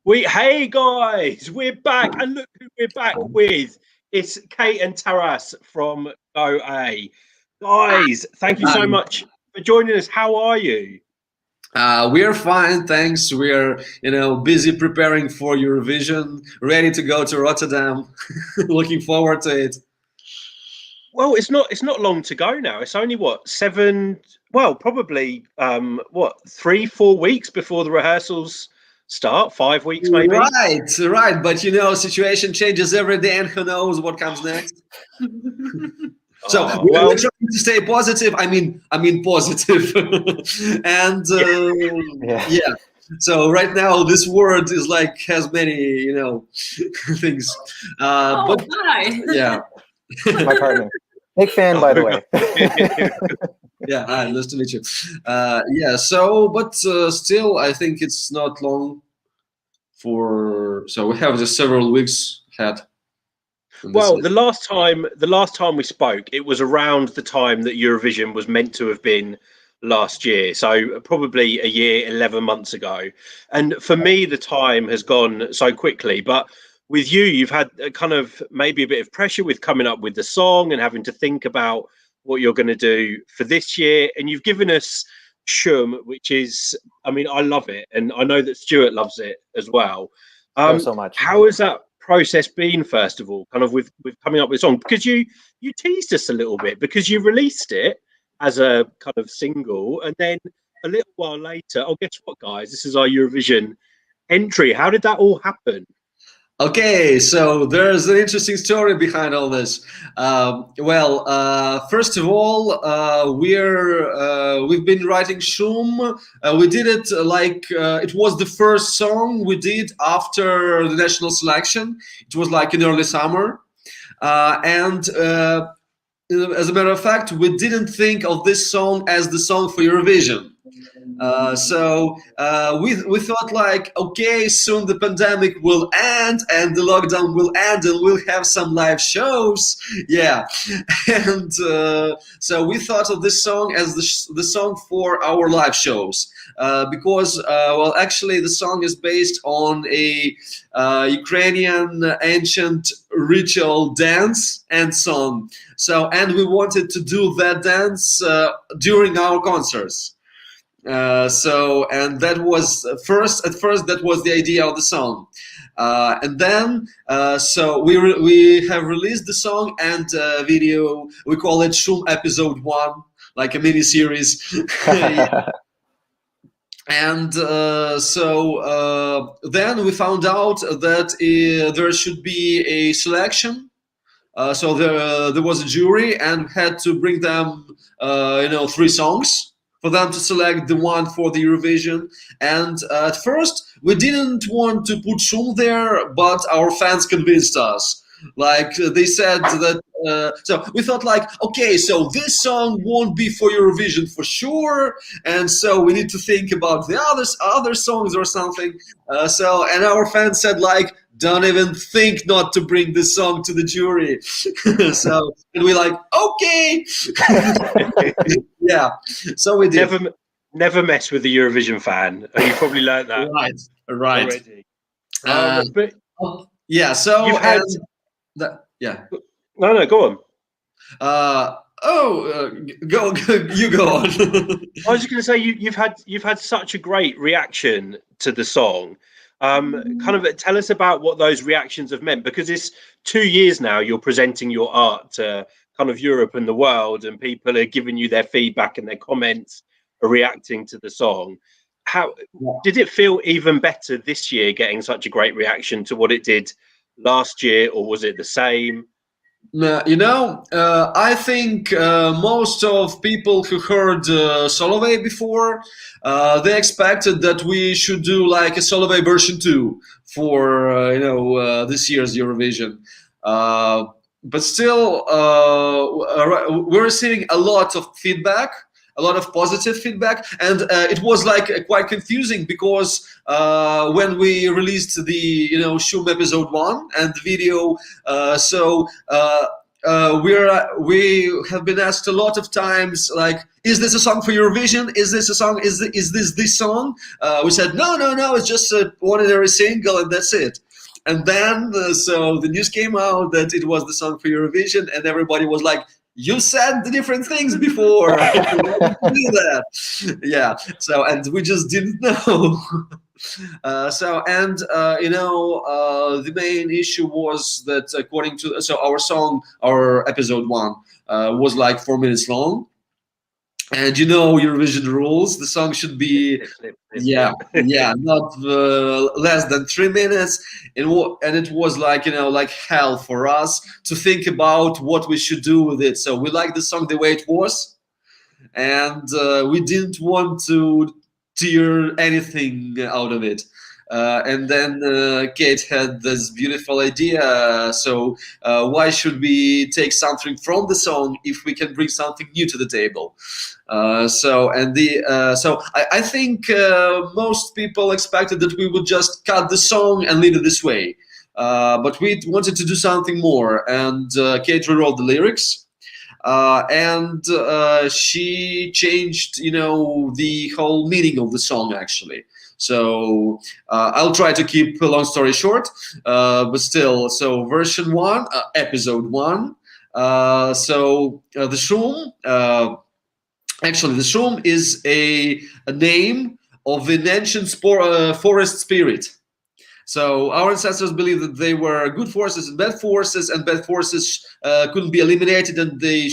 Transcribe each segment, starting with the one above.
Hey guys, we're back, and look who we're back with. It's Kate and Taras from Go A. Guys, thank you so much for joining us. How are you? We're fine, thanks. We're busy preparing for Eurovision, ready to go to Rotterdam. Looking forward to it. Well, it's not long to go now. It's only what, seven, well, probably 3-4 weeks before the rehearsals start, 5 weeks maybe. Right. But situation changes every day, and who knows what comes next. So we're trying to stay positive. I mean positive, and yeah. So right now this word is like has many things. But hi. Yeah, My partner, big fan, by the way. yeah. Hi, nice to meet you. Yeah. So, but still, I think it's not long for. So we have just several weeks ahead. Well, the last time we spoke, it was around the time that Eurovision was meant to have been last year. So probably a year, 11 months ago. And for me, the time has gone so quickly. But with you, you've had a kind of maybe a bit of pressure with coming up with the song and having to think about what you're going to do for this year. And you've given us Shum, which is, I mean, I love it. And I know that Stuart loves it as well. So much. How has that process been, first of all, kind of with coming up with a song? Because you teased us a little bit, because you released it as a kind of single, and then a little while later, oh, guess what, guys, this is our Eurovision entry. How did that all happen? Okay, so there's an interesting story behind all this. First of all, we've been writing Shum. We did it it was the first song we did after the national selection. It was like in early summer, and as a matter of fact, we didn't think of this song as the song for Eurovision. So we thought like, okay, soon the pandemic will end and the lockdown will end and we'll have some live shows. Yeah. And so we thought of this song as the song for our live shows, because actually the song is based on a Ukrainian ancient ritual dance and song. So, and we wanted to do that dance during our concerts. And that was at first that was the idea of the song, and then so we have released the song and video. We call it Shum Episode 1, like a mini series. And then we found out that there should be a selection. So there was a jury and had to bring them 3 songs for them to select the one for the Eurovision. And at first we didn't want to put Shum there, but our fans convinced us. Like they said that, so we thought like, okay, so this song won't be for Eurovision for sure, and so we need to think about the other songs or something. And our fans said like, don't even think not to bring this song to the jury. So, and we like, okay. Yeah. So we did. Never mess with the Eurovision fan. You probably learned that. Right. Already. But yeah. So you've had. Yeah. No, go on. Go. You go on. I was just going to say you've had such a great reaction to the song. Kind of tell us about what those reactions have meant, because it's 2 years now you're presenting your art to kind of Europe and the world, and people are giving you their feedback and their comments are reacting to the song. How did it feel even better this year, getting such a great reaction to what it did last year, or was it the same? I think most of people who heard Solovey before, they expected that we should do like a Solovey version 2 for this year's Eurovision. But still, we're receiving a lot of feedback, a lot of positive feedback, and it was like quite confusing because when we released the Shum Episode 1 and the video, we have been asked a lot of times, like, is this a song for Eurovision? Is this a song? Is this song? We said no. It's just a ordinary single, and that's it. And then so the news came out that it was the song for Eurovision, and everybody was like, "You said the different things before." Do that. Yeah. So and we just didn't know. The main issue was that according to our song, our episode 1 was like 4 minutes long, and Eurovision rules. The song should be not less than 3 minutes, and it was like hell for us to think about what we should do with it. So we liked the song the way it was, and we didn't want to tear anything out of it. And then Kate had this beautiful idea. So why should we take something from the song if we can bring something new to the table? So I think most people expected that we would just cut the song and leave it this way. But we wanted to do something more, and Kate rewrote the lyrics. And she changed, the whole meaning of the song, actually. So I'll try to keep a long story short, but still. So version 1, episode 1. The Shum. Actually, the Shum is a name of an ancient forest spirit. So our ancestors believed that they were good forces and bad forces couldn't be eliminated, and they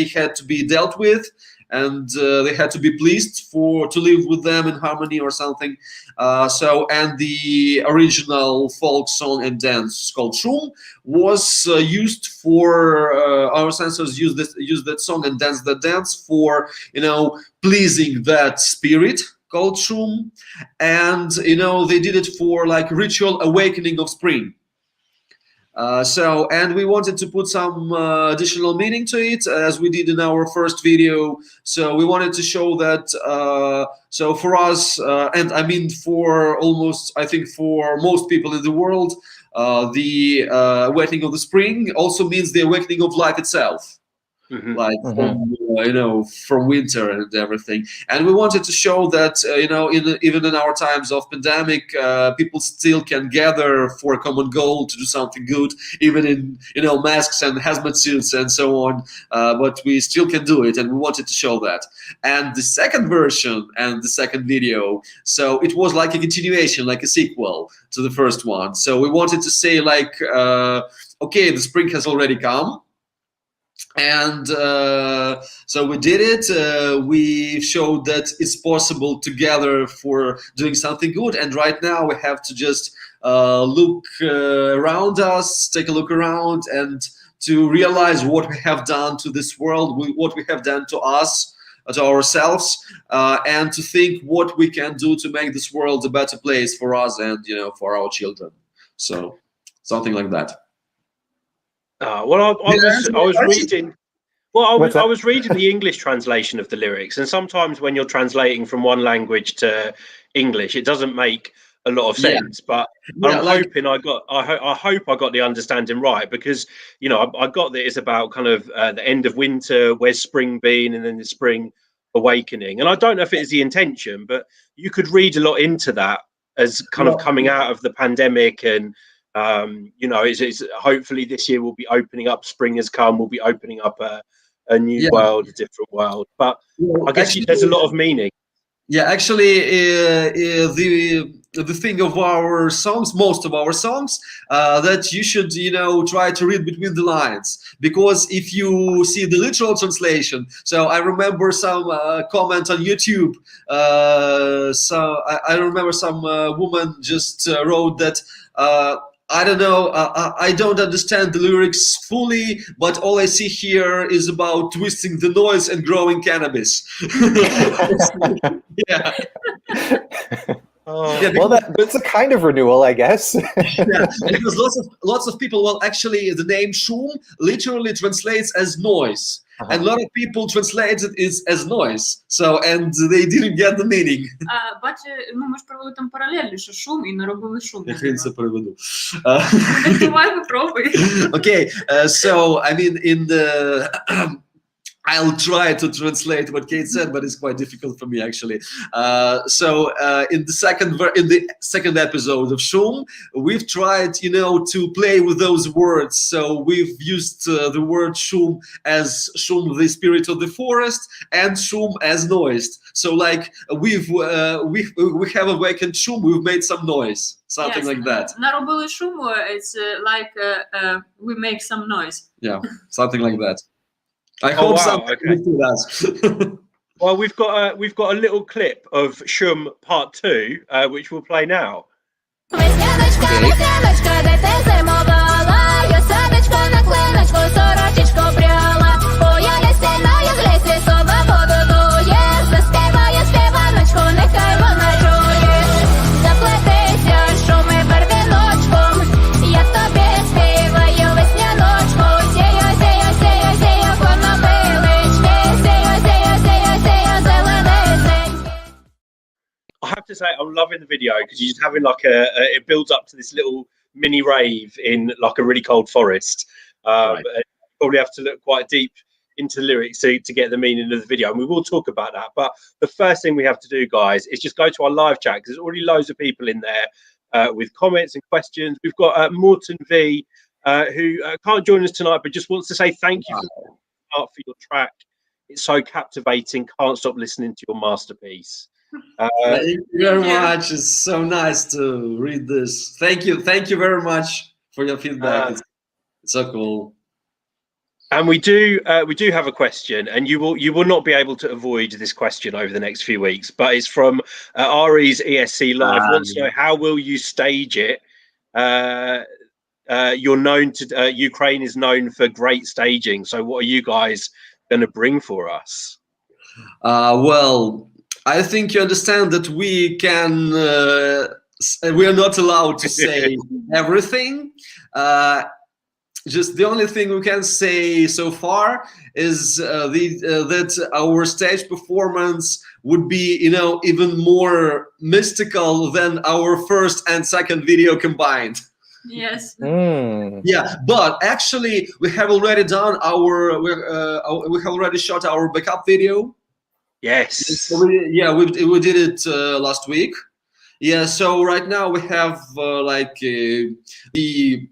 had to be dealt with, and they had to be pleased to live with them in harmony or something. And the original folk song and dance called Shum was used for our ancestors used that song and that dance for pleasing that spirit called Shum, and they did it for like ritual awakening of spring. And we wanted to put some additional meaning to it, as we did in our first video. So we wanted to show that so for us, and I mean for for most people in the world, the awakening of the spring also means the awakening of life itself. From winter and everything. And we wanted to show that even in our times of pandemic, people still can gather for a common goal to do something good, even in masks and hazmat suits and so on. But we still can do it, and we wanted to show that. And the second version and the second video, so it was like a continuation, like a sequel to the first one. So we wanted to say like, okay, the spring has already come. And so we did it. We showed that it's possible to gather for doing something good. And right now we have to just look around us, take a look around, and to realize what we have done to this world, what we have done to us, to ourselves, and to think what we can do to make this world a better place for us and for our children. So something like that. I was reading the English translation of the lyrics, and sometimes when you're translating from one language to English, it doesn't make a lot of sense. But I'm hoping I hope I got the understanding right, because I got that it's about kind of the end of winter, where's spring been, and then the spring awakening. And I don't know if it is the intention, but you could read a lot into that as kind of coming out of the pandemic, and it's hopefully this year we'll be opening up. Spring has come. We'll be opening up a new world, a different world. But I guess there's a lot of meaning. Yeah, actually, the thing of our songs, most of our songs, that you should try to read between the lines, because if you see the literal translation, so I remember some comment on YouTube. So I remember some woman just wrote that. I don't know, I don't understand the lyrics fully, but all I see here is about twisting the noise and growing cannabis. Yeah. Well, that's a kind of renewal, I guess. Yeah, because lots of people, well, actually, the name Shum literally translates as noise. and a lot of people translated it as noise. So, and they didn't get the meaning. Ми ж провели там паралелі, що шум, і наробили шум. Я хрен це переведу. Давай попробуй. Okay, so I mean, in the I'll try to translate what Kate said, but it's quite difficult for me actually. In the second episode of Shum, we've tried, to play with those words. So we've used the word Shum as Shum, the spirit of the forest, and Shum as noise. So like we have awakened Shum, we've made some noise, something like that. Наробили шуму, it's like we make some noise. Yeah, something like that. I hope something to that. Well, we've got a little clip of Shum Part 2, which we'll play now. I have to say, I'm loving the video because you're just having like it builds up to this little mini rave in like a really cold forest. Right. You probably have to look quite deep into the lyrics to get the meaning of the video, and we will talk about that. But the first thing we have to do, guys, is just go to our live chat because there's already loads of people in there with comments and questions. We've got Morton V, who can't join us tonight, but just wants to say thank you for your track. It's so captivating. Can't stop listening to your masterpiece. Thank you very much. It's so nice to read this. Thank you very much for your feedback. It's so cool. And we do have a question, and you will not be able to avoid this question over the next few weeks. But it's from Ari's ESC Live. Wants to know, how will you stage it? You're known to Ukraine is known for great staging. So what are you guys going to bring for us? Well, I think you understand that we are not allowed to say everything. Just the only thing we can say so far is that our stage performance would be, even more mystical than our first and second video combined. Yes. Yeah, but actually we have already done we have already shot our backup video. Yes. We did it last week. Yeah, so right now we have the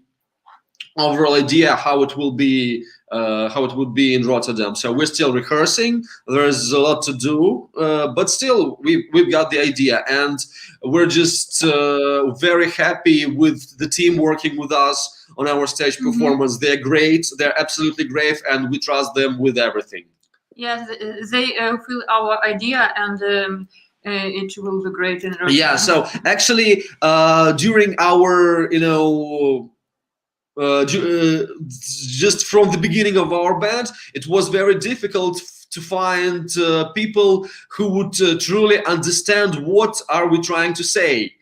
overall idea how it will be in Rotterdam. So we're still rehearsing. There's a lot to do, but still we've got the idea, and we're just very happy with the team working with us on our stage performance. They're great. They're absolutely great, and we trust them with everything. Yes, they feel our idea, and it will be great in Rotterdam. Yeah, so actually during our just from the beginning of our band, it was very difficult to find people who would truly understand what are we trying to say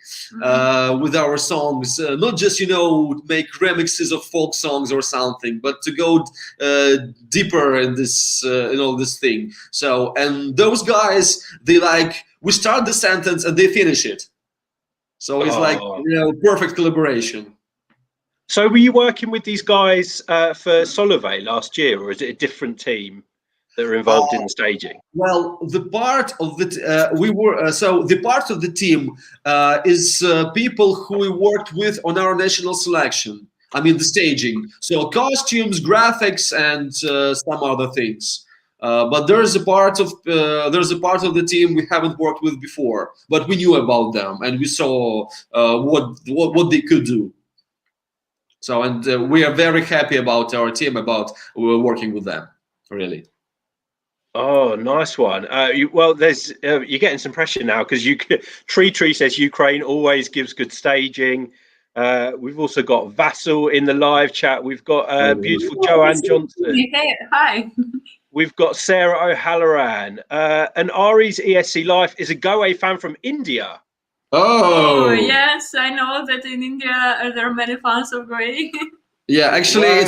with our songs. Not just make remixes of folk songs or something, but to go deeper in this this thing. So, and those guys, we start the sentence and they finish it. So it's perfect collaboration. So were you working with these guys for Solove last year, or is it a different team that are involved in the staging? Well, the part of the the part of the team is people who we worked with on our national selection. I mean the staging, so costumes, graphics, and some other things. But there's a part of the team we haven't worked with before, but we knew about them and we saw what they could do. So, and we are very happy about our team, about working with them, really. Oh, nice one. There's you're getting some pressure now because Tree says Ukraine always gives good staging. We've also got Vassal in the live chat. We've got beautiful Joanne Johnson. Hey, hi. We've got Sarah O'Halloran. And Ari's ESC Life is a Goa fan from India. Oh yes, I know that in India there are many fans of Goa. Yeah, actually,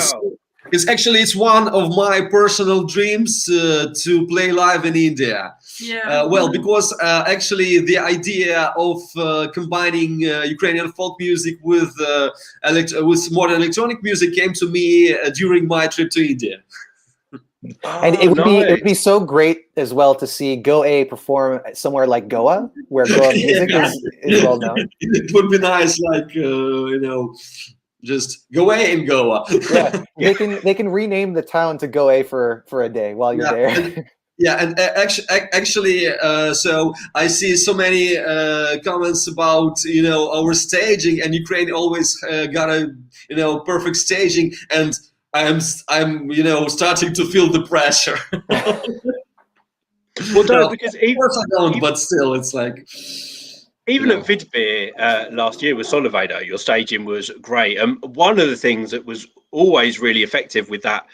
it's one of my personal dreams to play live in India. Yeah. Well, because actually the idea of combining Ukrainian folk music with modern electronic music came to me during my trip to India. And it would nice. be so great as well to see Goa perform somewhere like Goa, where Goa music is well known. It would be nice, like just Goa in Goa. Yeah, they can rename the town to Goa for a day while you're there. And actually, so I see so many comments about our staging, and Ukraine always got a perfect staging, and I'm starting to feel the pressure. Well, no, because of course I don't, but still, it's like even at Vidbeer last year with Solivado, your staging was great. One of the things that was always really effective with that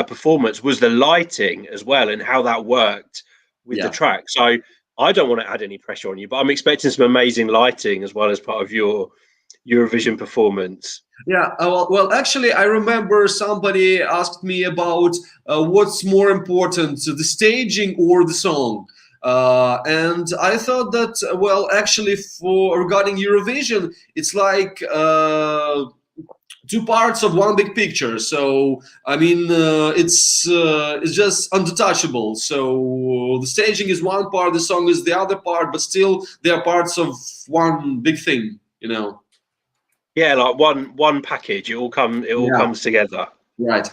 performance was the lighting as well, and how that worked with the track. So I don't want to add any pressure on you, but I'm expecting some amazing lighting as well as part of your Eurovision performance. Yeah, well, actually, I remember somebody asked me about what's more important, the staging or the song. And I thought that, well, actually, regarding Eurovision, it's like two parts of one big picture. So I mean, it's just untouchable. So the staging is one part, the song is the other part, but still they are parts of one big thing. Yeah, like one package. It all comes together. Right.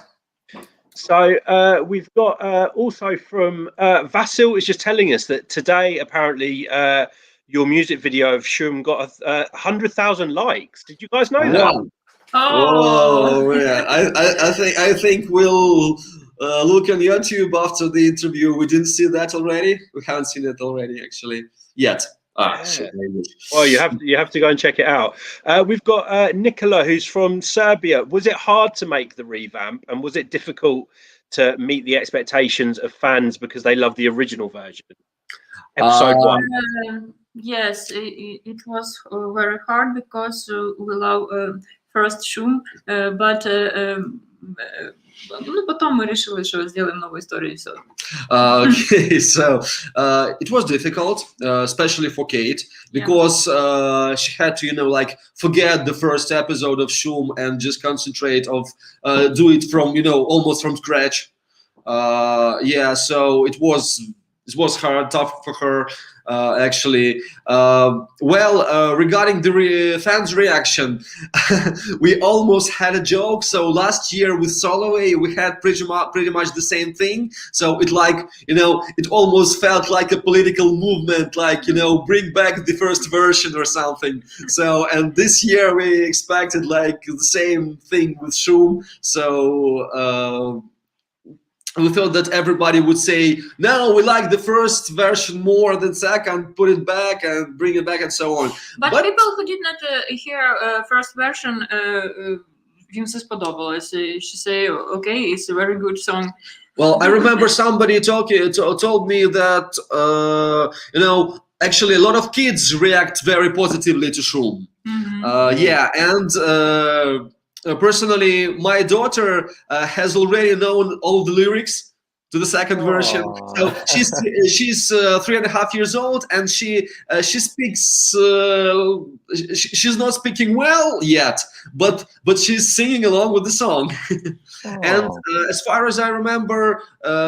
So we've got also from Vasil is just telling us that today apparently your music video of Shum got 100,000 likes. Did you guys know that? Oh yeah, I think we'll look on YouTube after the interview. We didn't see that already. We haven't seen it already actually yet. Shit, well, you have to go and check it out. We've got Nicola, who's from Serbia. Was it hard to make the revamp, and was it difficult to meet the expectations of fans because they love the original version? Episode 1. Yes, it was very hard because we love first Shum, but потом мы решили, что сделаем новую историю. Okay, so it was difficult, especially for Kate, because she had to, forget the first episode of Shum and just concentrate of do it from, almost from scratch. So it was hard, tough for her. Actually, regarding the fans' reaction, we almost had a joke. So last year with Soloway, we had pretty much the same thing. So it it almost felt like a political movement, bring back the first version or something. So, and this year we expected the same thing with Shum. So. We thought that everybody would say, no, we like the first version more than second, put it back and bring it back and so on. But people who did not hear first version, им се сподобалось. She say, okay, it's a very good song. Well, I remember somebody told me that, actually a lot of kids react very positively to Shum. And personally, my daughter has already known all the lyrics to the second version. So she's 3.5 years old, and she speaks. She's not speaking well yet, but she's singing along with the song. And as far as I remember,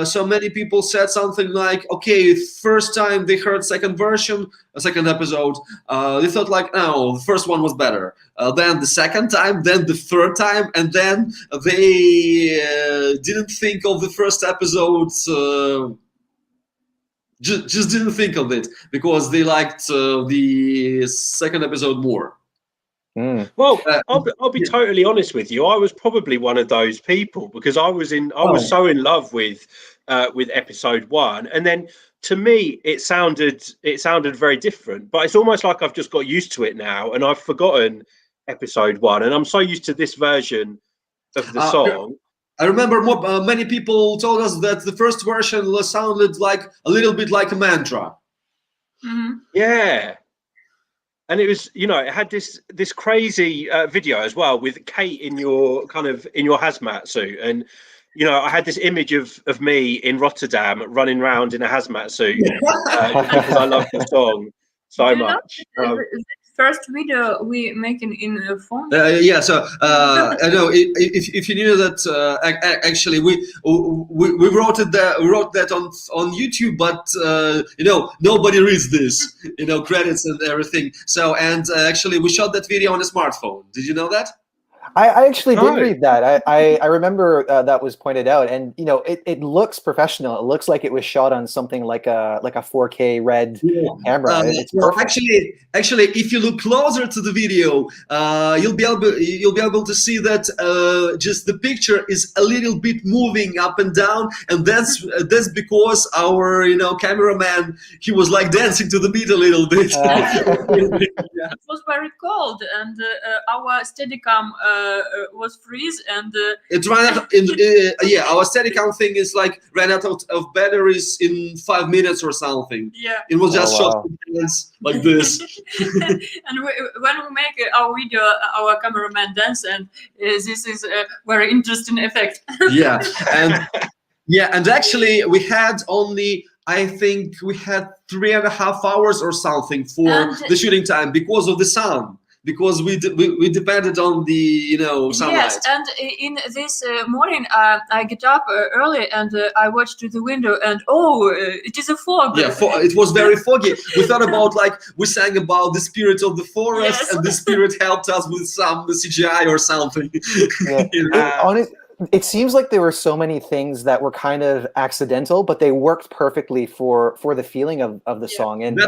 so many people said something like, "Okay, first time they heard second version, a second episode, they thought no, the first one was better. Then the second time, then the third time, and then they didn't think of the first episode. Just didn't think of it because they liked the second episode more." Well, I'll be totally honest with you. I was probably one of those people because I was so in love with episode 1, and then to me it sounded very different. But it's almost like I've just got used to it now, and I've forgotten episode 1, and I'm so used to this version of the song. I remember many people told us that the first version sounded a little bit like a mantra. Mm-hmm. Yeah. and it was, you know, it had this crazy video as well with Kate in your hazmat suit, and you know, I had this image of me in Rotterdam running around in a hazmat suit just because I love the song so much. The first video we making in a phone. Yeah, so I know if you knew that actually we wrote that on YouTube, but you know, nobody reads this, you know, credits and everything. So and actually we shot that video on a smartphone. Did you know that? I actually did read that. I remember that was pointed out, and you know, it looks professional. It looks like it was shot on something like a 4K red camera. It's perfect. Actually, if you look closer to the video, you'll be able to see that just the picture is a little bit moving up and down, and that's because our, you know, cameraman, he was like dancing to the beat a little bit. It was very cold, and our Steadicam was freeze, and it ran out. Yeah, our Steadicam thing is like ran out of batteries in 5 minutes or something. Yeah, it was just shot like this. And when we make our video, our cameraman dance, and this is a very interesting effect. Yeah, and actually we had only, I think we had 3.5 hours or something for the shooting time because of the sun. Because we depended on the, you know, sunlight. Yes, and in this morning I get up early, and I watched to the window, and it is a fog. Yeah, it was very foggy. We thought about, like, we sang about the spirit of the forest, yes. And the spirit helped us with some CGI or something. Yeah. You know? It seems like there were so many things that were kind of accidental, but they worked perfectly for the feeling of the song, and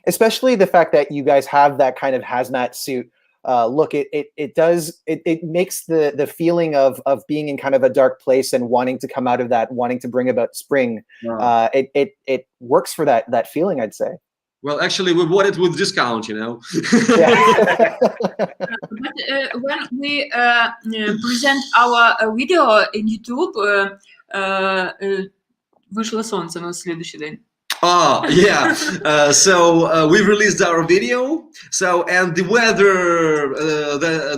especially the fact that you guys have that kind of hazmat suit look. It makes the feeling of being in kind of a dark place and wanting to come out of that, wanting to bring about spring. Wow. It works for that feeling, I'd say. Well, actually, we bought it with discount, you know. But when we present our video in YouTube, вышло солнце на следующий день. Oh, yeah. So we released our video. So, and the weather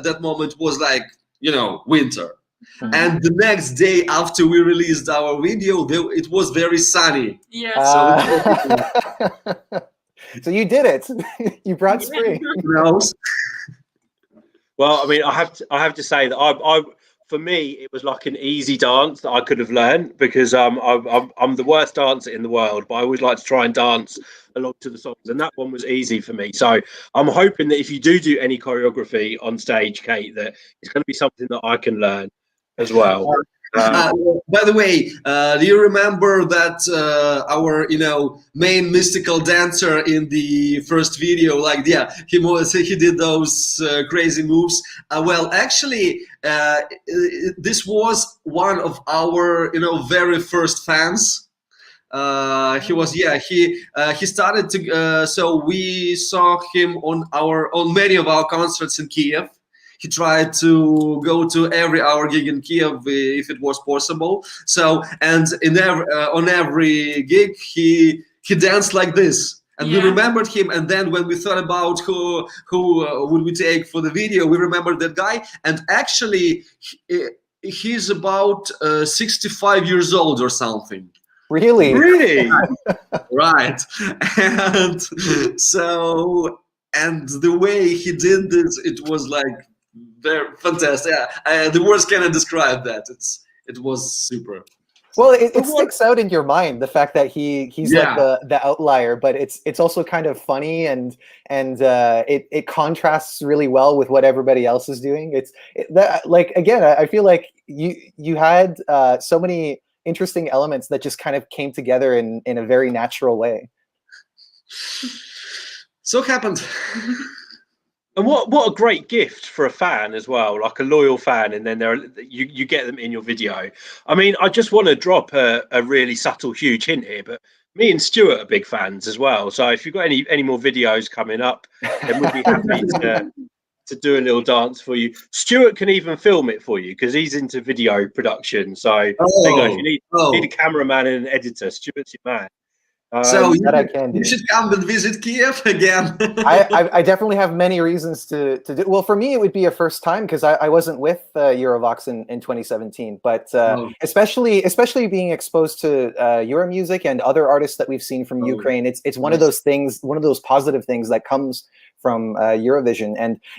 that moment was like, you know, winter. Mm-hmm. And the next day after we released our video, it was very sunny. Yeah. So you did it. You brought spring. Well, I mean, I have to say that for me, it was like an easy dance that I could have learned, because I'm the worst dancer in the world, but I always like to try and dance along to the songs, and that one was easy for me. So I'm hoping that if you do any choreography on stage, Kate, that it's going to be something that I can learn as well. By the way, do you remember that our, you know, main mystical dancer in the first video, like, yeah, he did those crazy moves? Well, actually, this was one of our, you know, very first fans. He started to. So we saw him on many of our concerts in Kiev. He tried to go to every hour gig in Kiev if it was possible. So, and on every gig he danced like this, and we remembered him. And then when we thought about who would we take for the video, we remembered that guy. And actually, he's about 65 years old or something. Really? Right. And so, and the way he did this, it was like very fantastic. Yeah, the words cannot describe that. It was super. Well, it sticks out in your mind, the fact that he's like the outlier, but it's also kind of funny, and it contrasts really well with what everybody else is doing. Like, again, I feel like you had so many interesting elements that just kind of came together in a very natural way. So it happened. And what a great gift for a fan as well, like a loyal fan, and then you get them in your video. I mean, I just want to drop a really subtle, huge hint here, but me and Stuart are big fans as well. So if you've got any more videos coming up, then we'll be happy to do a little dance for you. Stuart can even film it for you because he's into video production. So there you go. If you need a cameraman and an editor, Stuart's your man. So you should come and visit Kiev again. I definitely have many reasons to do. Well, for me, it would be a first time because I wasn't with Eurovoxx in 2017. But especially being exposed to Euro music and other artists that we've seen from Ukraine, it's one of those things, one of those positive things that comes from Eurovision.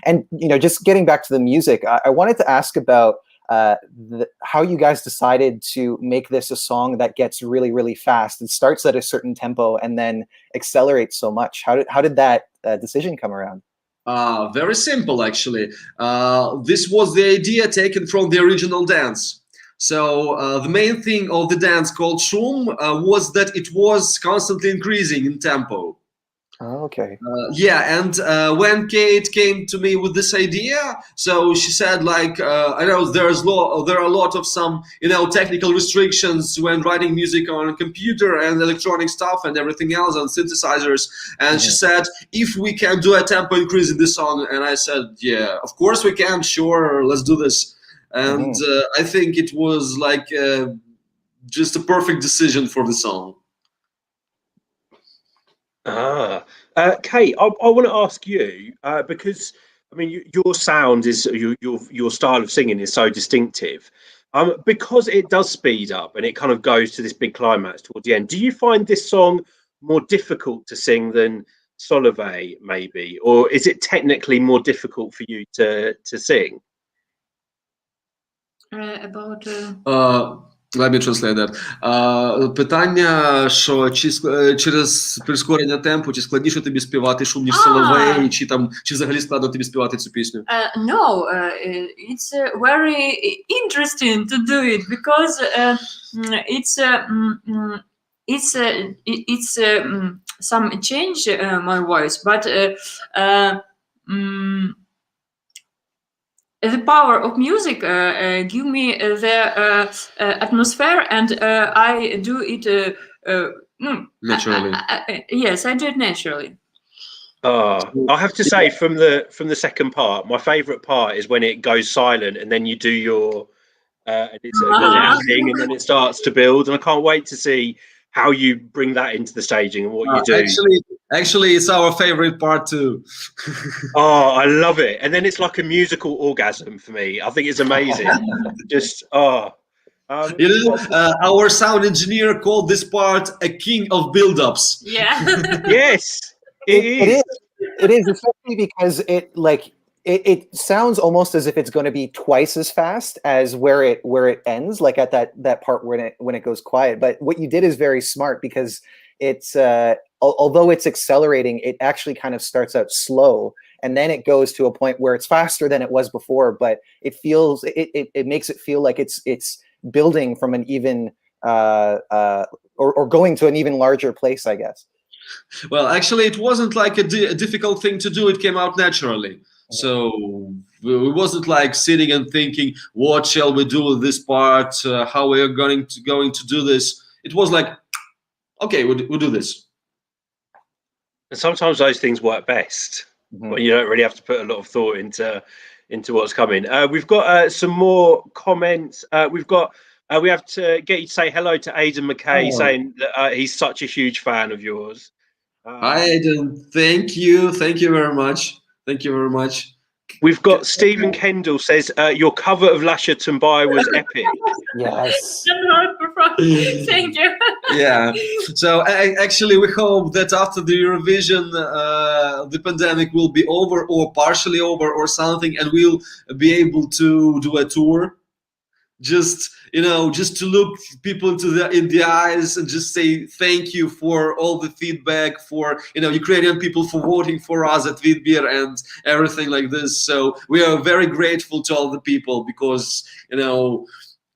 And just getting back to the music, I wanted to ask about how you guys decided to make this a song that gets really, really fast. It starts at a certain tempo and then accelerates so much. How did that decision come around? Very simple, actually. This was the idea taken from the original dance. So the main thing of the dance called Shum was that it was constantly increasing in tempo. Oh, okay. And when Kate came to me with this idea, so she said, like, I know there are a lot of some, technical restrictions when writing music on a computer and electronic stuff and everything else on synthesizers. And she said, if we can do a tempo increase in this song, and I said, yeah, of course we can. Sure, let's do this. And I think it was like just a perfect decision for the song. Kate, I want to ask you because I mean your sound is your style of singing is so distinctive. Because it does speed up and it kind of goes to this big climax towards the end. Do you find this song more difficult to sing than Solove, maybe, or is it technically more difficult for you to sing? Let me translate that. Питання, що через прискорення темпу, чи складніше тобі співати Шум, ніж Соловей, чи взагалі складно тобі співати цю пісню? No, it's very interesting to do it because it's some change my voice, but the power of music give me the atmosphere, and I do it naturally. Yes, I do it naturally. I have to say, from the second part, my favorite part is when it goes silent and then you do your thing, and then it starts to build, and I can't wait to see how you bring that into the staging and what you do. Actually, it's our favorite part too. I love it. And then it's like a musical orgasm for me. I think it's amazing. Just our sound engineer called this part a king of build-ups. Yeah. Yes, it is. It is, especially because it sounds almost as if it's going to be twice as fast as where it ends, like at that part when it goes quiet. But what you did is very smart, because it's although it's accelerating, it actually kind of starts out slow and then it goes to a point where it's faster than it was before. But it makes it feel like it's building from an even or going to an even larger place, I guess. Well, actually, it wasn't like a difficult thing to do. It came out naturally. So it wasn't like sitting and thinking, what shall we do with this part? How we are going to do this? It was like, okay, we'll do this. And sometimes those things work best when you don't really have to put a lot of thought into what's coming. We've got some more comments. We have to get you to say hello to Aidan McKay, saying that he's such a huge fan of yours. Hi, Aidan. Thank you very much. Thank you very much. We've got Stephen Kendall says your cover of Lasha Tumbai was epic. Yes. Thank you. Yeah. So actually, we hope that after the Eurovision, the pandemic will be over or partially over or something, and we'll be able to do a tour. Just to look people in the eyes and just say thank you for all the feedback, for Ukrainian people for voting for us at Vidbir and everything like this. So we are very grateful to all the people, because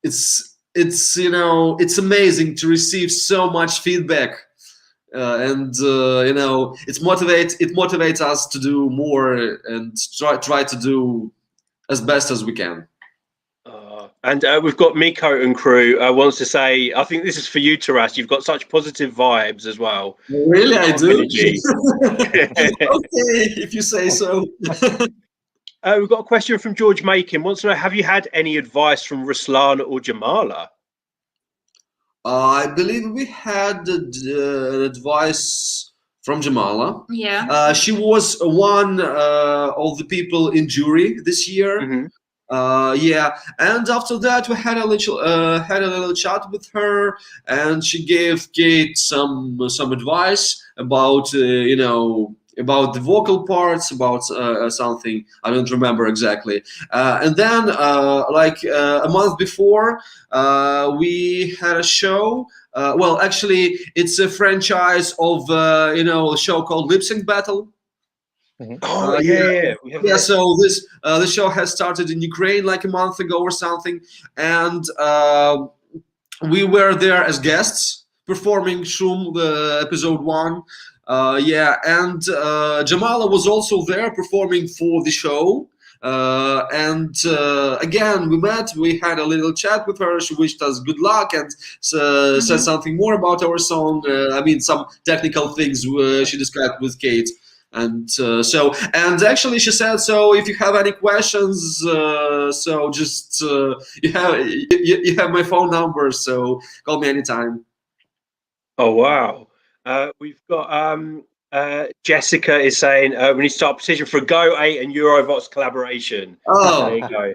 it's amazing to receive so much feedback, and it motivates us to do more and try to do as best as we can. And we've got Miko and crew wants to say, I think this is for you, Taras. You've got such positive vibes as well. Really, I do. Okay, if you say so. We've got a question from George Makin. Wants to know, have you had any advice from Ruslan or Jamala? I believe we had an advice from Jamala. Yeah. She was one of the people in jury this year. Mm-hmm. Yeah, and after that we had a little chat with her, and she gave Kate some advice about about the vocal parts, about something I don't remember exactly. And then a month before, we had a show. Well, actually, it's a franchise of a show called Lip Sync Battle. Oh yeah. Yeah, so this show has started in Ukraine like a month ago or something, and we were there as guests performing Shum, the episode 1. Yeah, and Jamala was also there performing for the show. And again, we met. We had a little chat with her. She wished us good luck and said something more about our song. I mean, some technical things she described with Kate. And and actually she said, so if you have any questions, so just you have my phone number, so call me anytime. Oh wow. We've got Jessica is saying we need to start a petition for a Go 8 and Eurovoxx collaboration. Oh, there you go.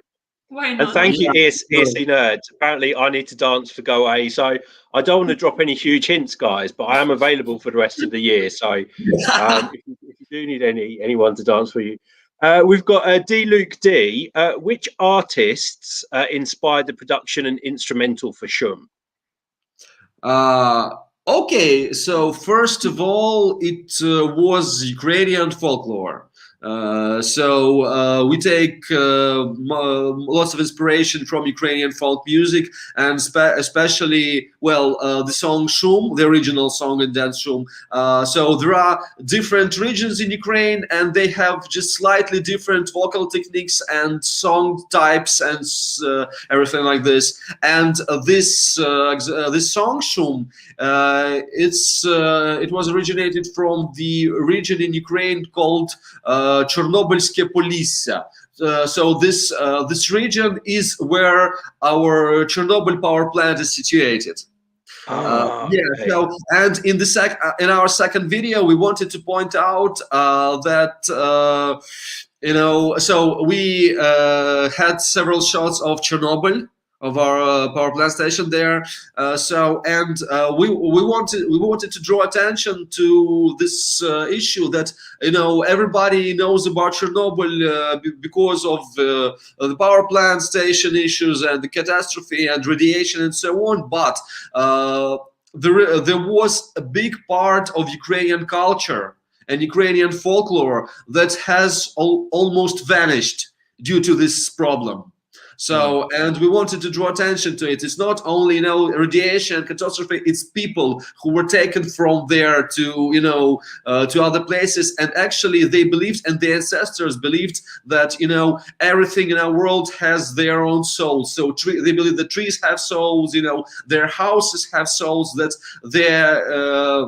Why not? And thank you, ESC Nerds. Apparently, I need to dance for Go A, so I don't want to drop any huge hints, guys, but I am available for the rest of the year. So if you do need anyone to dance for you, we've got D. Luke D. Which artists inspired the production and instrumental for Shum? Okay, so first of all, it was Ukrainian folklore. So we take lots of inspiration from Ukrainian folk music, and especially, the song Shum, the original song and dance Shum. So there are different regions in Ukraine, and they have just slightly different vocal techniques and song types and everything like this. And this song Shum, it was originated from the region in Ukraine called Chernobylske Polissa. So this region is where our Chernobyl power plant is situated. Okay. So, and in our second video, we wanted to point out that so we had several shots of Chernobyl, of our power plant station there. We wanted to draw attention to this issue that everybody knows about Chernobyl because of the power plant station issues and the catastrophe and radiation and so on. But there was a big part of Ukrainian culture and Ukrainian folklore that has almost vanished due to this problem. So, and we wanted to draw attention to it. It's not only, radiation, catastrophe, it's people who were taken from there to, to other places. And actually they believed, and their ancestors believed that, everything in our world has their own soul. So they believe the trees have souls, their houses have souls, that they're,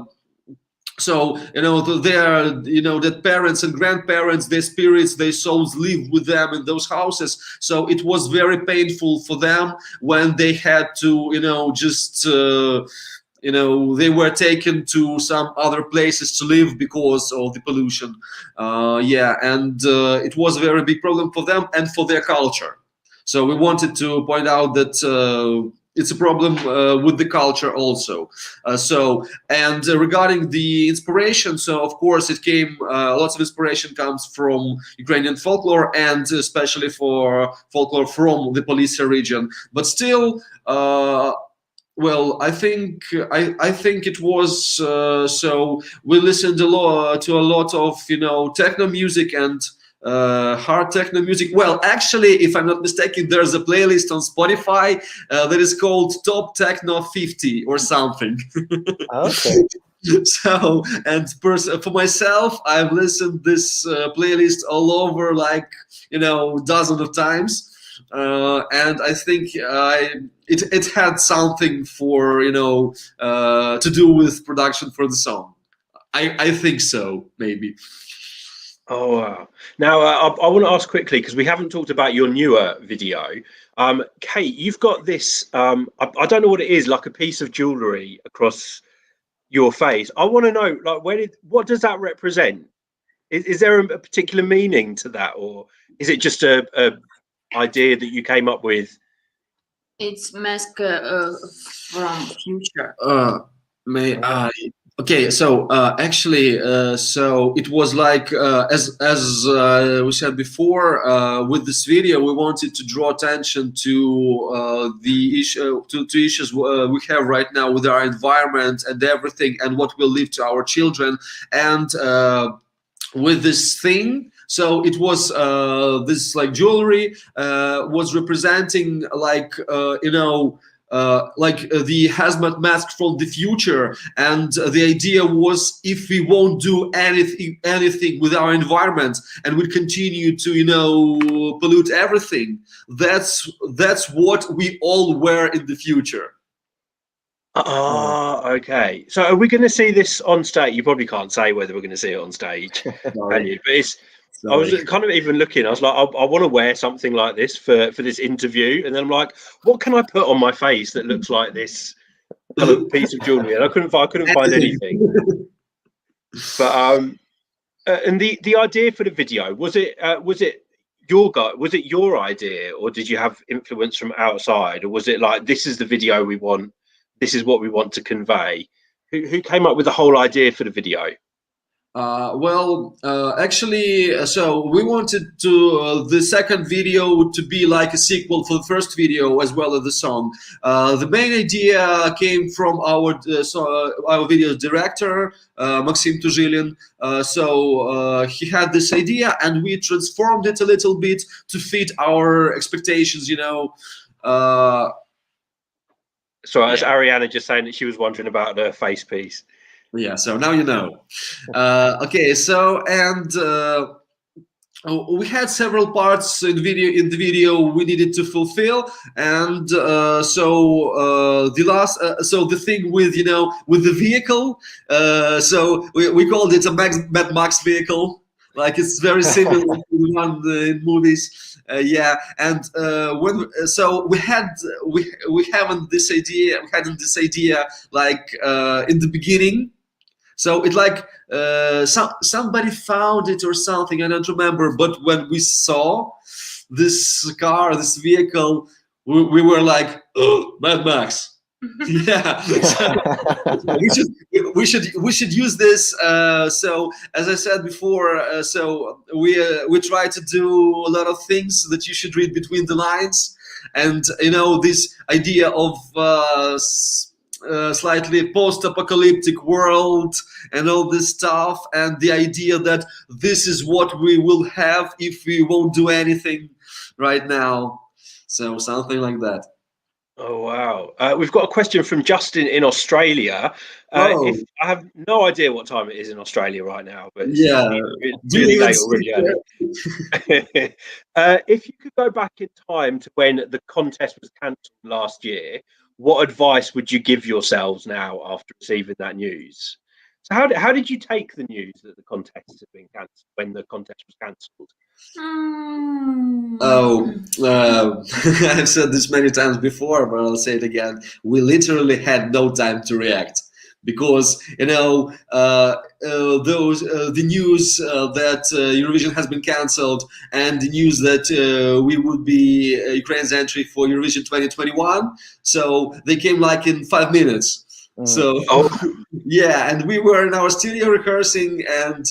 so that parents and grandparents, their spirits, their souls live with them in those houses. So it was very painful for them when they had to they were taken to some other places to live because of the pollution. And it was a very big problem for them and for their culture. So we wanted to point out that it's a problem with the culture also. Regarding the inspiration, so of course it came, lots of inspiration comes from Ukrainian folklore, and especially for folklore from the Polissa region. But still, I think it was so we listened to a lot of techno music and hard techno music. Well, actually, if I'm not mistaken, there's a playlist on Spotify that is called Top Techno 50 or something. Okay. So, and for myself, I've listened this playlist all over, dozens of times, and I think it had something for to do with production for the song. I think so, maybe. Oh wow! Now I want to ask quickly because we haven't talked about your newer video. Kate, you've got this. I don't know what it is, like a piece of jewelry across your face. I want to know, like, what does that represent? Is there a particular meaning to that, or is it just a idea that you came up with? It's mask from future. May I? Okay, so actually, so it was like as we said before, with this video, we wanted to draw attention to the issue to issues we have right now with our environment and everything, and what will leave to our children, and with this thing. So it was this like jewelry was representing like the hazmat mask from the future, and the idea was if we won't do anything with our environment and we continue to pollute everything, that's what we all wear in the future. Ah, okay. So are we going to see this on stage? You probably can't say whether we're going to see it on stage, can you? But I was kind of even looking. I was like, I want to wear something like this for this interview, and then I'm like, what can I put on my face that looks like this kind of piece of jewelry? And I couldn't find anything. But and the idea for the video, was it your idea, or did you have influence from outside, or was it like, this is the video we want, this is what we want to convey? Who came up with the whole idea for the video? Actually, so we wanted to the second video to be like a sequel for the first video as well as the song. The main idea came from our video director, Maxim Tuzhilin. So he had this idea, and we transformed it a little bit to fit our expectations. So as Ariana just saying that she was wondering about the face piece. Yeah, so now you know. Okay, so and we had several parts in the video we needed to fulfill, and so the thing with with the vehicle, so we called it a Mad Max vehicle. Like, it's very similar to the one in movies. Yeah, and we had this idea like in the beginning. So it like somebody found it or something, I don't remember. But when we saw this car, this vehicle, we were like, oh, Mad Max. Yeah, we should use this. So as I said before, so we try to do a lot of things that you should read between the lines, and this idea of slightly post-apocalyptic world and all this stuff, and the idea that this is what we will have if we won't do anything right now. So something like that. Oh wow! We've got a question from Justin in Australia. If I have no idea what time it is in Australia right now, but it's really late or really early. If you could go back in time to when the contest was cancelled last year, what advice would you give yourselves now after receiving that news? So how did you take the news that the contest had been cancelled when the contest was cancelled? I've said this many times before, but I'll say it again. We literally had no time to react, because the news that Eurovision has been cancelled, and the news that we would be Ukraine's entry for Eurovision 2021. So they came like in 5 minutes. So yeah, and we were in our studio rehearsing, and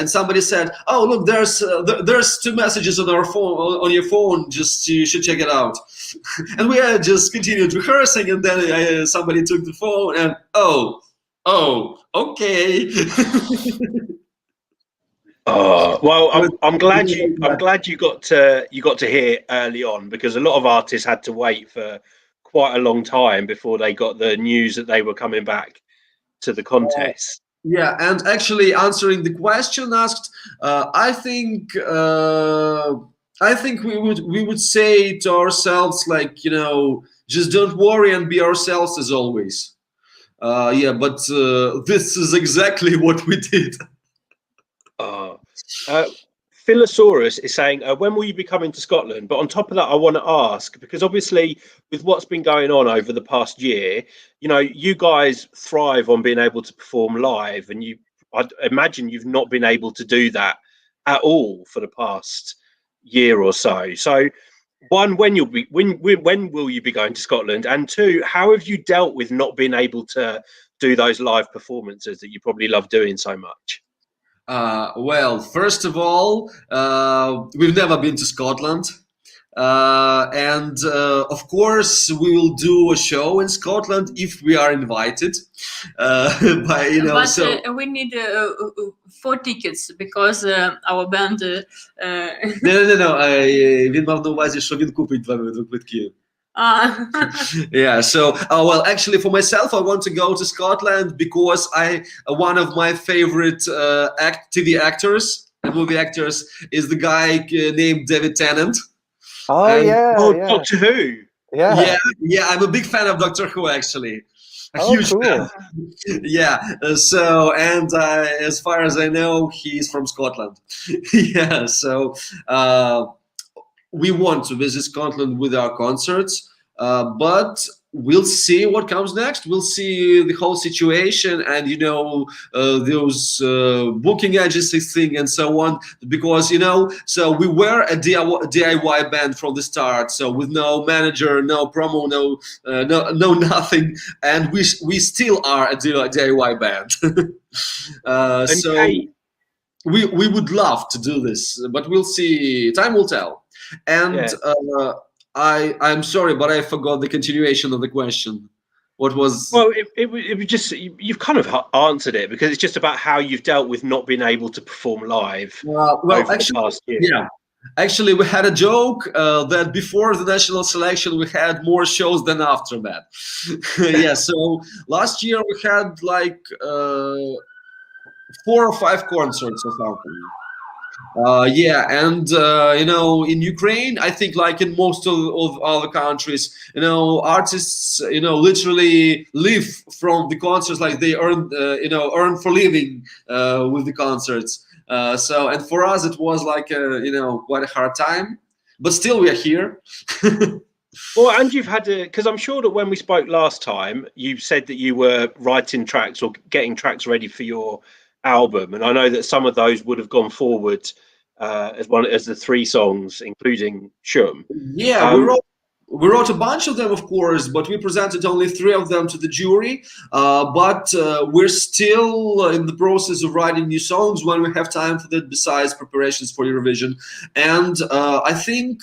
somebody said, "Oh, look, there's 2 messages on our phone, on your phone. Just you should check it out." And we just continued rehearsing, and then somebody took the phone, and okay. Well, I'm glad you got to hear early on, because a lot of artists had to wait for quite a long time before they got the news that they were coming back to the contest. Yeah, and actually answering the question asked, I think we would say to ourselves, like, just don't worry and be ourselves as always. Yeah, but this is exactly what we did. Philosaurus is saying, when will you be coming to Scotland? But on top of that, I want to ask, because obviously with what's been going on over the past year, you know, you guys thrive on being able to perform live, and I'd imagine you've not been able to do that at all for the past year or so. So, one, when will you be going to Scotland? And two, how have you dealt with not being able to do those live performances that you probably love doing so much? Well, first of all, we've never been to Scotland. And of course, we will do a show in Scotland if we are invited. We need 4 tickets because our band. No. Він мав на увазі, що він купить 2 квитки. Yeah, so well, actually for myself I want to go to Scotland because one of my favorite TV actors and movie actors is the guy named David Tennant. Doctor Who. Yeah, I'm a big fan of Doctor Who, actually. A huge fan. Yeah, so and as far as I know, he's from Scotland. Yeah, so we want to visit Scotland with our concerts, but we'll see what comes next. We'll see the whole situation and, you know, those booking agencies thing and so on, because, you know, so we were a DIY band from the start, so with no manager, no promo, no nothing, and we still are a DIY band. So we would love to do this, but we'll see. Time will tell. And I'm sorry, but I forgot the continuation of the question. What was? Well, it was just, you've kind of answered it, because it's just about how you've dealt with not being able to perform live over the past year. Yeah, actually, we had a joke that before the national selection we had more shows than after that. Yeah, so last year we had like 4 or 5 concerts or something. Yeah, and you know, in Ukraine, I think like in most of other countries, you know, artists, you know, literally live from the concerts, like they earn for living with the concerts. So, and for us, it was like you know, quite a hard time, but still we are here. Well, and you've had to, because I'm sure that when we spoke last time, you said that you were writing tracks or getting tracks ready for your album, and I know that some of those would have gone forward as the 3 songs, including Shum. Yeah, we wrote a bunch of them, of course, but we presented only 3 of them to the jury. But we're still in the process of writing new songs when we have time for that, besides preparations for Eurovision. And I think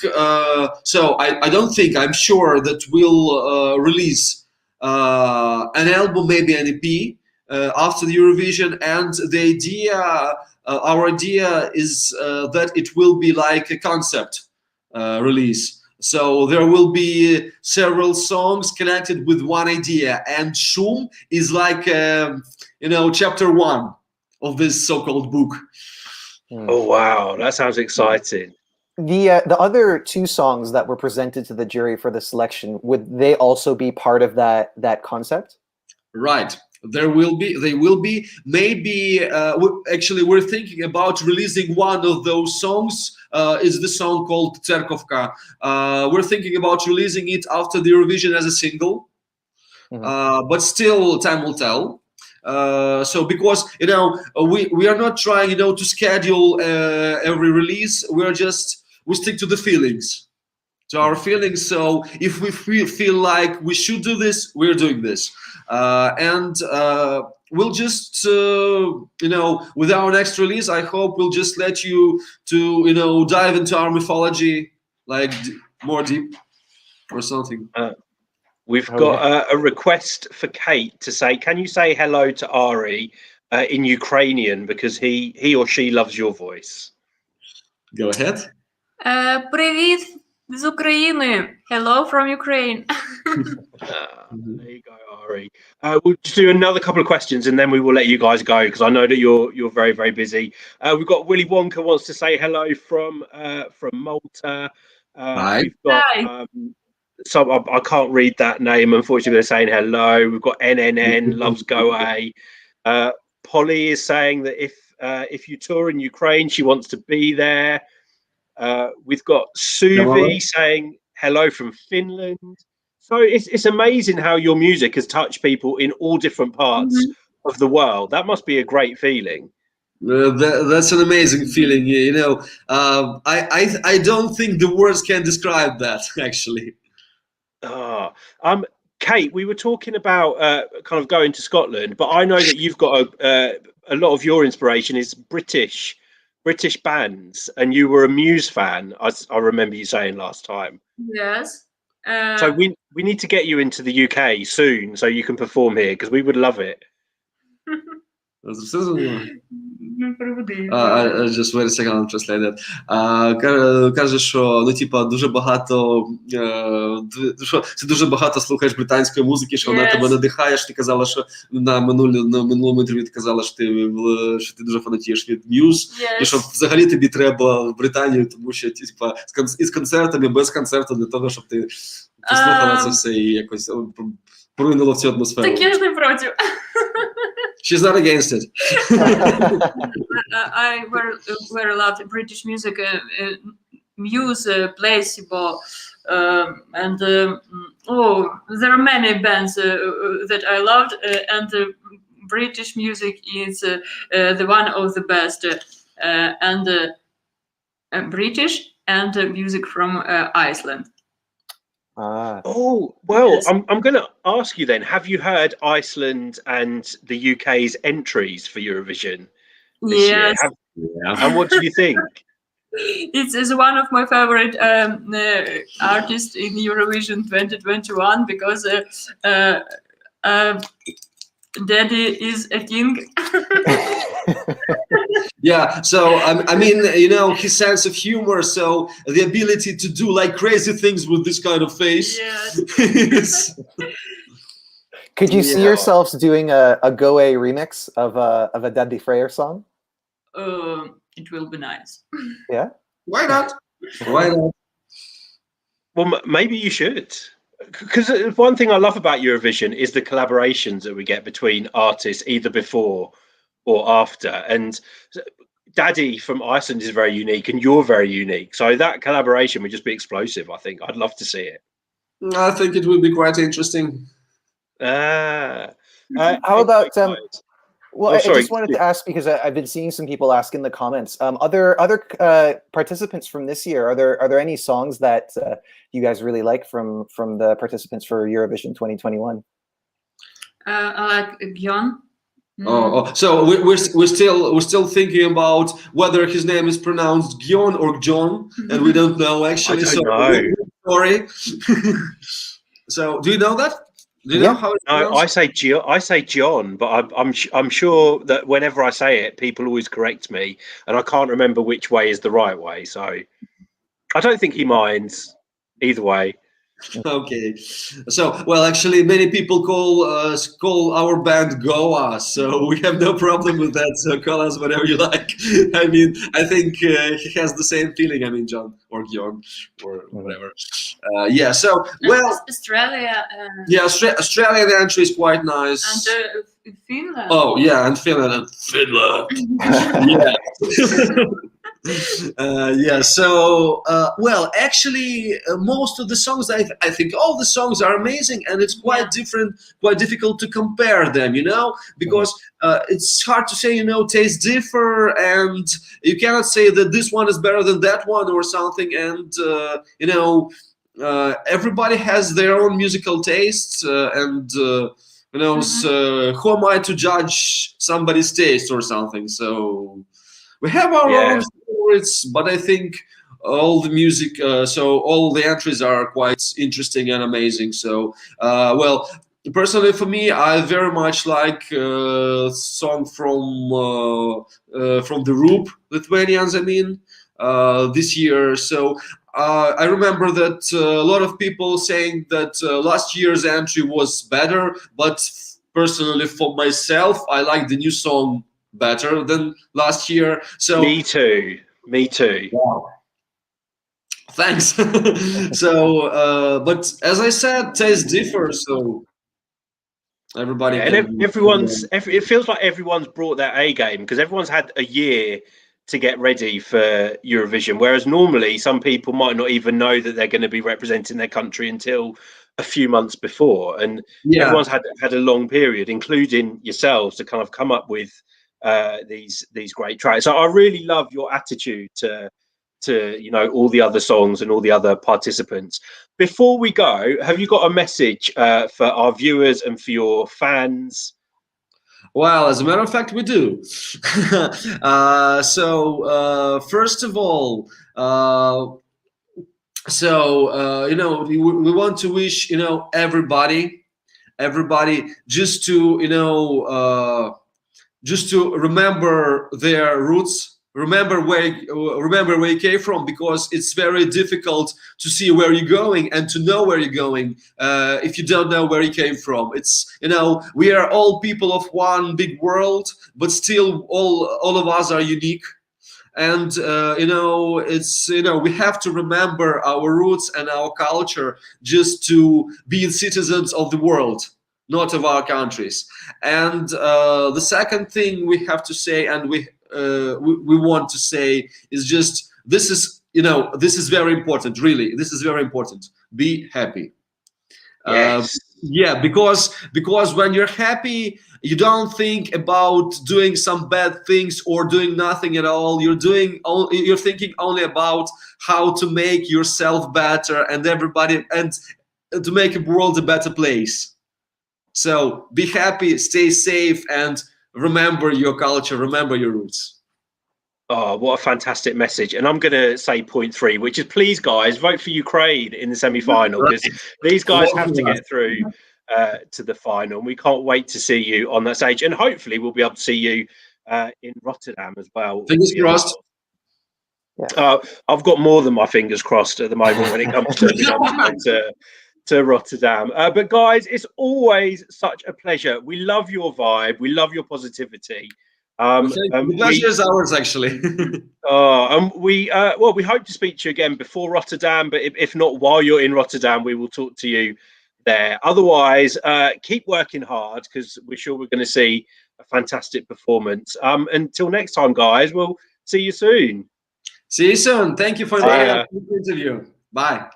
so. I don't think, I'm sure that we'll release an album, maybe an EP. After the Eurovision, and the idea, our idea is that it will be like a concept release. So there will be several songs connected with one idea, and Shum is like you know, chapter 1 of this so-called book. Oh wow, that sounds exciting. The other 2 songs that were presented to the jury for the selection, would they also be part of that concept? Right. They will be maybe actually we're thinking about releasing one of those songs. Is the song called Tserkovka. We're thinking about releasing it after the Eurovision as a single. But still time will tell. So because, you know, we are not trying, you know, to schedule every release. We stick to the feelings, to our feelings. So if we feel like we should do this, we're doing this. And we'll just, you know, with our next release, I hope we'll just let you to, you know, dive into our mythology, like more deep or something. We've got a request for Kate to say, can you say hello to Ari in Ukrainian, because he or she loves your voice? Go ahead. Привіт з України. Hello from Ukraine. There you go, Ari. We'll just do another couple of questions and then we will let you guys go, because I know that you're very, very busy. We've got Willy Wonka wants to say hello from Malta. Hi. We've got I can't read that name, unfortunately. They're saying hello. We've got NNN loves Go A. Polly is saying that if if you tour in Ukraine, she wants to be there. We've got Suvi saying hello from Finland. So it's amazing how your music has touched people in all different parts of the world. That must be a great feeling. That's an amazing feeling. You know, I don't think the words can describe that actually. Kate, we were talking about kind of going to Scotland, but I know that you've got a lot of your inspiration is British bands, and you were a Muse fan. I remember you saying last time. Yes. So we need to get you into the UK soon, so you can perform here because we would love it. Just wait a second, I'll translate that. Каже, що ну типа дуже багато це дуже багато слухаєш британської музики, що вона тебе надихає. Що ти казала, що на минулому інтерв'ю ти казала, що ти дуже фанатієш від Muse, і що взагалі тобі треба в Британію, тому що типа із концертами, без концерту, для того, щоб ти послухала це все і якось поринула в цю атмосферу. Так я ж не проти. She's not against it. I very love British music. Muse, Placebo, and there are many bands that I loved, and British music is the one of the best. And British and music from Iceland. Oh, well, yes. I'm going to ask you then, have you heard Iceland and the UK's entries for Eurovision this year? And what do you think? It's one of my favorite artists in Eurovision 2021 because Daddy is a king. Yeah, so I mean, you know, his sense of humor, so the ability to do like crazy things with this kind of face. Yes. Could you see yourselves doing a Go A remix of a Daddy Freyer song? It will be nice. Yeah. Why not? Why not? Well, maybe you should. Because one thing I love about Eurovision is the collaborations that we get between artists either before or after. And Daddy from Iceland is very unique and you're very unique. So that collaboration would just be explosive, I think. I'd love to see it. I think it would be quite interesting. How about... Well, I just wanted to ask because I've been seeing some people ask in the comments. Other participants from this year, are there any songs that you guys really like from the participants for Eurovision 2021? I like Björn. So we're still thinking about whether his name is pronounced Björn or John, and we don't know actually. I don't know. Sorry. So do you know that? Do you know how it's pronounced? I say John, but I'm sure that whenever I say it, people always correct me, and I can't remember which way is the right way. So I don't think he minds either way. Okay, so well, actually, many people call our band Goa, so we have no problem with that. So call us whatever you like. I mean, I think he has the same feeling. I mean, John or Bjorn or whatever. Yeah. So well, Australia. Yeah, Australian entry is quite nice. And Finland. Oh yeah, and Finland. Yeah. Yeah, so well, actually most of the songs, I think all the songs are amazing, and it's quite different, quite difficult to compare them, you know, because it's hard to say, you know, tastes differ, and you cannot say that this one is better than that one or something, and you know, everybody has their own musical tastes, and you know, so who am I to judge somebody's taste or something? So we have our own favorites, but I think all the music, so all the entries are quite interesting and amazing. So, well, personally for me, I very much like song from the Roop Lithuanians, I mean, this year. So I remember that a lot of people saying that last year's entry was better, but personally for myself, I like the new song better than last year. So me too. Wow. Thanks. So but as I said, tastes differ, so Everybody and it feels like everyone's brought their A game, because everyone's had a year to get ready for Eurovision, whereas normally some people might not even know that they're going to be representing their country until a few months before, and everyone's had a long period, including yourselves, to kind of come up with these great tracks. So I really love your attitude to all the other songs and all the other participants. Before we go, have you got a message for our viewers and for your fans? Well, as a matter of fact, we do. First of all, we want to wish everybody just to just to remember their roots, remember where you came from, because it's very difficult to see where you're going and to know where you're going if you don't know where you came from. It's we are all people of one big world, but still all of us are unique. And we have to remember our roots and our culture just to be citizens of the world, not of our countries. And the second thing we have to say, and we want to say, is just this is very important. Really, this is very important. Be happy. Yes. Because when you're happy, you don't think about doing some bad things or doing nothing at all. You're thinking only about how to make yourself better and everybody, and to make the world a better place. So be happy, stay safe, and remember your culture, remember your roots. Oh, what a fantastic message. And I'm going to say point 3, which is, please, guys, vote for Ukraine in the semi-final, because these guys have to get through to the final. And we can't wait to see you on that stage. And hopefully we'll be able to see you in Rotterdam as well. Fingers crossed. Yeah. I've got more than my fingers crossed at the moment when it comes to Rotterdam. But guys, it's always such a pleasure. We love your vibe. We love your positivity. The pleasure is ours, actually. We hope to speak to you again before Rotterdam, but if not while you're in Rotterdam, we will talk to you there. Otherwise, keep working hard, because we're sure we're going to see a fantastic performance. Until next time, guys, we'll see you soon. See you soon. Thank you for the interview. Bye.